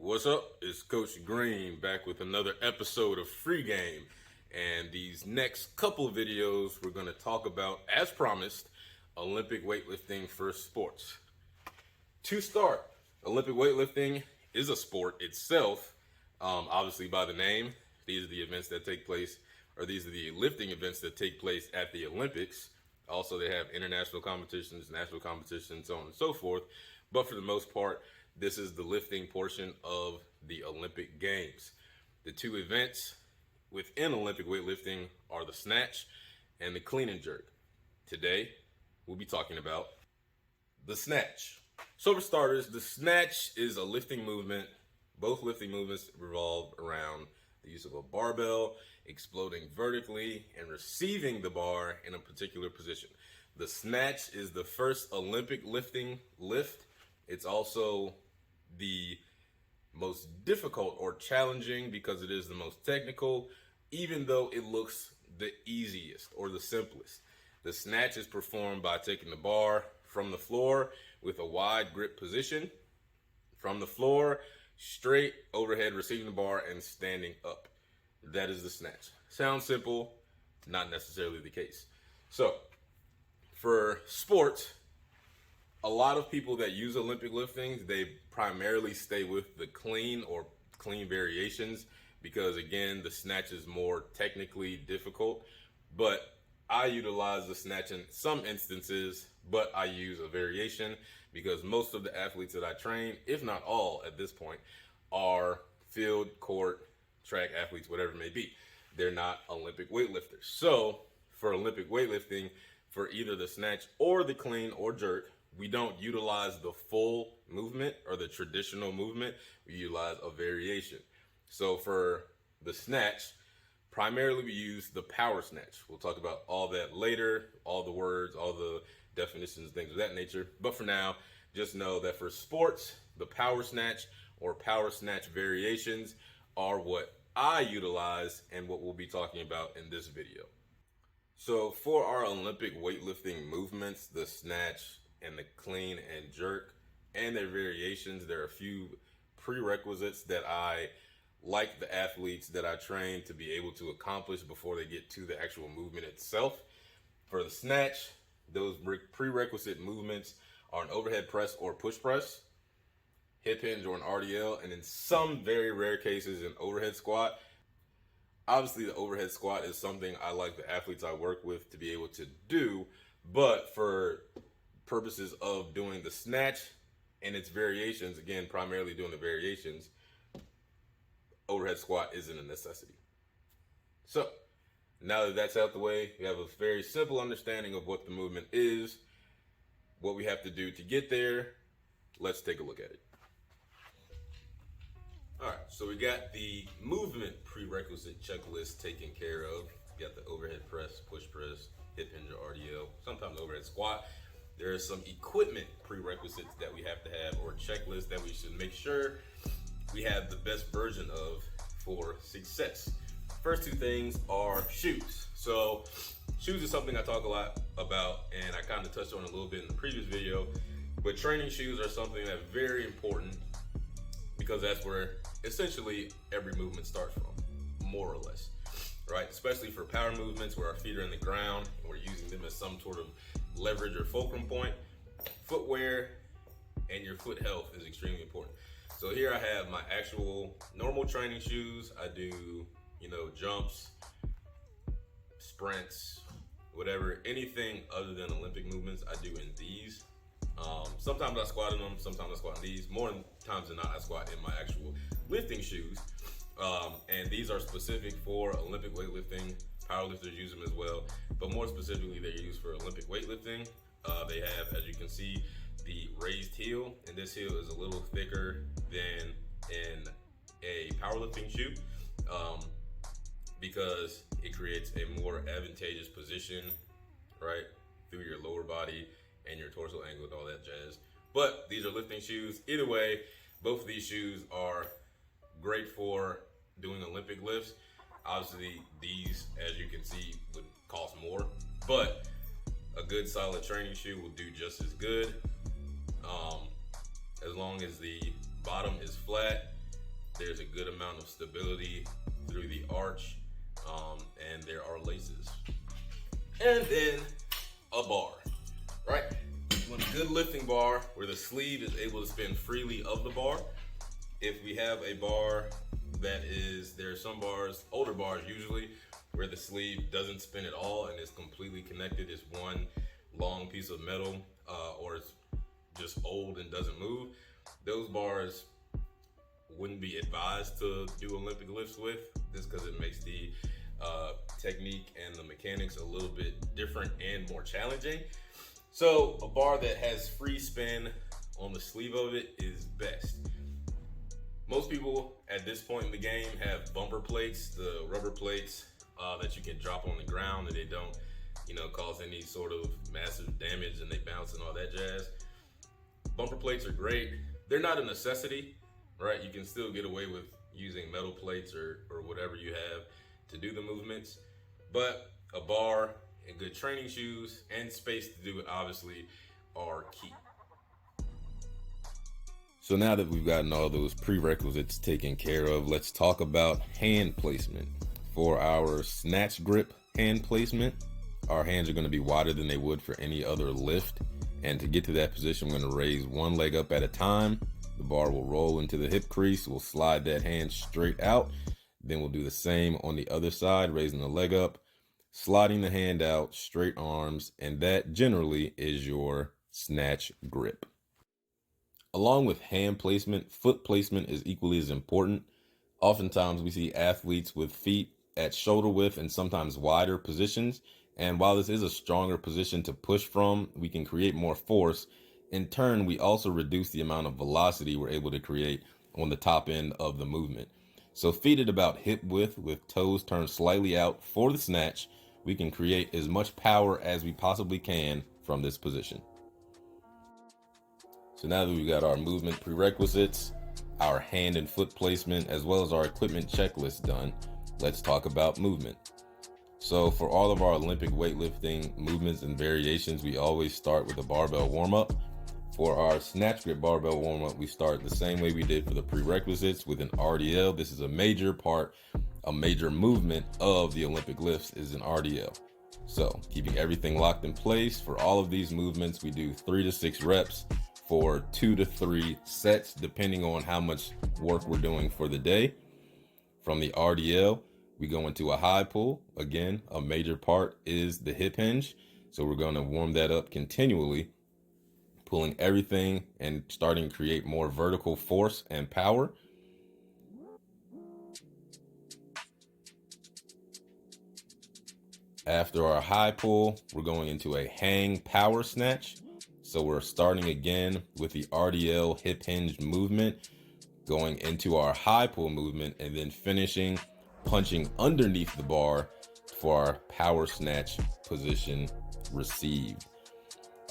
What's up? It's Coach Green back with another episode of Free Game. And these next couple of videos, we're going to talk about, as promised, Olympic weightlifting for sports. To start, Olympic weightlifting is a sport itself, obviously by the name. These are the events that take place, or these are the lifting events that take place at the Olympics. Also, they have international competitions, national competitions, so on and so forth. But for the most part, this is the lifting portion of the Olympic Games. The two events within Olympic weightlifting are the snatch and the clean and jerk. Today, we'll be talking about the snatch. So for starters, the snatch is a lifting movement. Both lifting movements revolve around the use of a barbell, exploding vertically, and receiving the bar in a particular position. The snatch is the first Olympic lifting lift. It's also the most difficult or challenging because it is the most technical, even though it looks the easiest or the simplest. The snatch is performed by taking the bar from the floor with a wide grip position, from the floor, straight overhead, receiving the bar and standing up. That is the snatch. Sounds simple, not necessarily the case. So, for sports, a lot of people that use Olympic liftings, they primarily stay with the clean or clean variations because, again, the snatch is more technically difficult. But I utilize the snatch in some instances, but I use a variation because most of the athletes that I train, if not all at this point, are field, court, track athletes, whatever it may be. They're not Olympic weightlifters. So for Olympic weightlifting, for either the snatch or the clean or jerk, we don't utilize the full movement or the traditional movement. We utilize a variation. So for the snatch, primarily we use the power snatch. We'll talk about all that later, all the words, all the definitions, things of that nature. But for now, just know that for sports, the power snatch or power snatch variations are what I utilize and what we'll be talking about in this video. So for our Olympic weightlifting movements, the snatch and the clean and jerk and their variations, there are a few prerequisites that I like the athletes that I train to be able to accomplish before they get to the actual movement itself. For the snatch, those prerequisite movements are an overhead press or push press, hip hinge or an RDL, and in some very rare cases, an overhead squat. Obviously, the overhead squat is something I like the athletes I work with to be able to do, but for purposes of doing the snatch and its variations, again, primarily doing the variations, overhead squat isn't a necessity. So, now that that's out the way, we have a very simple understanding of what the movement is, what we have to do to get there. Let's take a look at it. All right, so we got the movement prerequisite checklist taken care of. We got the overhead press, push press, hip hinge or RDL, sometimes overhead squat. There are some equipment prerequisites that we have to have or checklists that we should make sure we have the best version of for success. First two things are shoes. So shoes is something I talk a lot about and I kind of touched on a little bit in the previous video, but training shoes are something that's very important because that's where essentially every movement starts from, more or less, right? Especially for power movements where our feet are in the ground and we're using them as some sort of leverage or fulcrum point. Footwear and your foot health is extremely important. So here I have my actual normal training shoes. I do, jumps, sprints, whatever, anything other than Olympic movements, I do in these. Sometimes I squat in them, sometimes I squat in these. More times than not, I squat in my actual lifting shoes. And these are specific for Olympic weightlifting. Powerlifters use them as well, but more specifically, they're used for Olympic weightlifting. They have, as you can see, the raised heel, and this heel is a little thicker than in a powerlifting shoe because it creates a more advantageous position, right, through your lower body and your torso angle and all that jazz. But these are lifting shoes. Either way, both of these shoes are great for doing Olympic lifts. Obviously, these, as you can see, would cost more, but a good solid training shoe will do just as good. As long as the bottom is flat There's a good amount of stability through the arch, and there are laces. And then a bar, right? You want a good lifting bar where the sleeve is able to spin freely of the bar. If we have a bar that is, there are some bars, older bars usually, where the sleeve doesn't spin at all and is completely connected. It's one long piece of metal, or it's just old and doesn't move. Those bars wouldn't be advised to do Olympic lifts with, just because it makes the technique and the mechanics a little bit different and more challenging. So a bar that has free spin on the sleeve of it is best. Most people at this point in the game have bumper plates, the rubber plates that you can drop on the ground and they don't, cause any sort of massive damage and they bounce and all that jazz. Bumper plates are great. They're not a necessity, right? You can still get away with using metal plates or whatever you have to do the movements. But a bar and good training shoes and space to do it obviously are key. So now that we've gotten all those prerequisites taken care of, let's talk about hand placement. For our snatch grip hand placement, our hands are going to be wider than they would for any other lift. And to get to that position, we're going to raise one leg up at a time. The bar will roll into the hip crease. We'll slide that hand straight out. Then we'll do the same on the other side, raising the leg up, sliding the hand out, straight arms, and that generally is your snatch grip. Along with hand placement, foot placement is equally as important. Oftentimes we see athletes with feet at shoulder width and sometimes wider positions. And while this is a stronger position to push from, we can create more force. In turn, we also reduce the amount of velocity we're able to create on the top end of the movement. So feet at about hip width with toes turned slightly out for the snatch, we can create as much power as we possibly can from this position. So now that we've got our movement prerequisites, our hand and foot placement, as well as our equipment checklist done, let's talk about movement. So for all of our Olympic weightlifting movements and variations, we always start with a barbell warm-up. For our snatch grip barbell warm-up, we start the same way we did for the prerequisites with an RDL. This is a major part, a major movement of the Olympic lifts is an RDL. So keeping everything locked in place for all of these movements, we do 3 to 6 reps for 2 to 3 sets, depending on how much work we're doing for the day. From the RDL, we go into a high pull. Again, a major part is the hip hinge. So we're going to warm that up continually, pulling everything and starting to create more vertical force and power. After our high pull, we're going into a hang power snatch. So we're starting again with the RDL hip hinge movement, going into our high pull movement, and then finishing punching underneath the bar for our power snatch position received.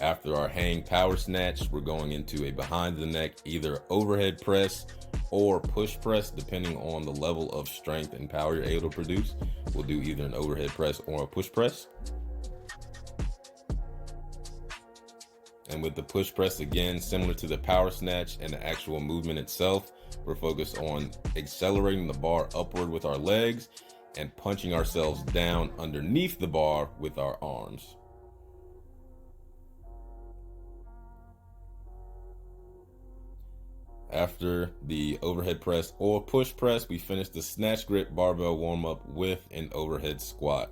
After our hang power snatch, we're going into a behind the neck, either overhead press or push press, depending on the level of strength and power you're able to produce. We'll do either an overhead press or a push press. And with the push press, again, similar to the power snatch and the actual movement itself, we're focused on accelerating the bar upward with our legs and punching ourselves down underneath the bar with our arms. After the overhead press or push press, we finish the snatch grip barbell warm up with an overhead squat.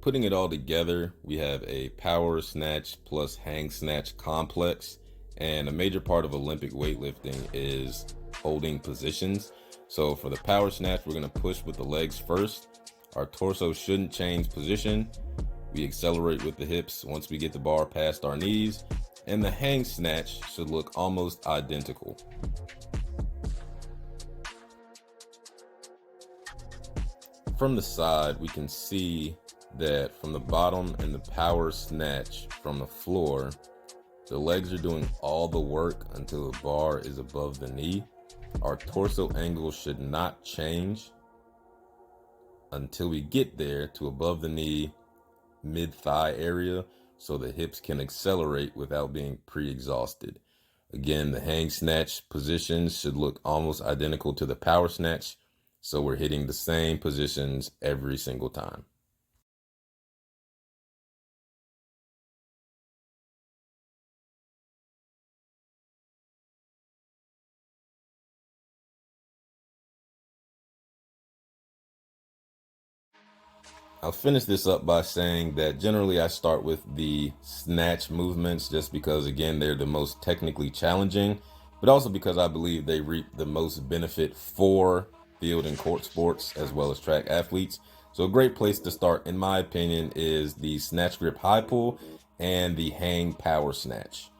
Putting it all together, we have a power snatch plus hang snatch complex, and a major part of Olympic weightlifting is holding positions. So for the power snatch, we're going to push with the legs first. Our torso shouldn't change position. We accelerate with the hips once we get the bar past our knees, and the hang snatch should look almost identical. From the side, we can see that from the bottom and the power snatch from the floor, the legs are doing all the work until the bar is above the knee. Our torso angle should not change until we get there to above the knee mid-thigh area so the hips can accelerate without being pre-exhausted. Again, the hang snatch positions should look almost identical to the power snatch, so we're hitting the same positions every single time. I'll finish this up by saying that generally I start with the snatch movements just because, again, they're the most technically challenging, but also because I believe they reap the most benefit for field and court sports as well as track athletes. So a great place to start, in my opinion, is the snatch grip high pull and the hang power snatch.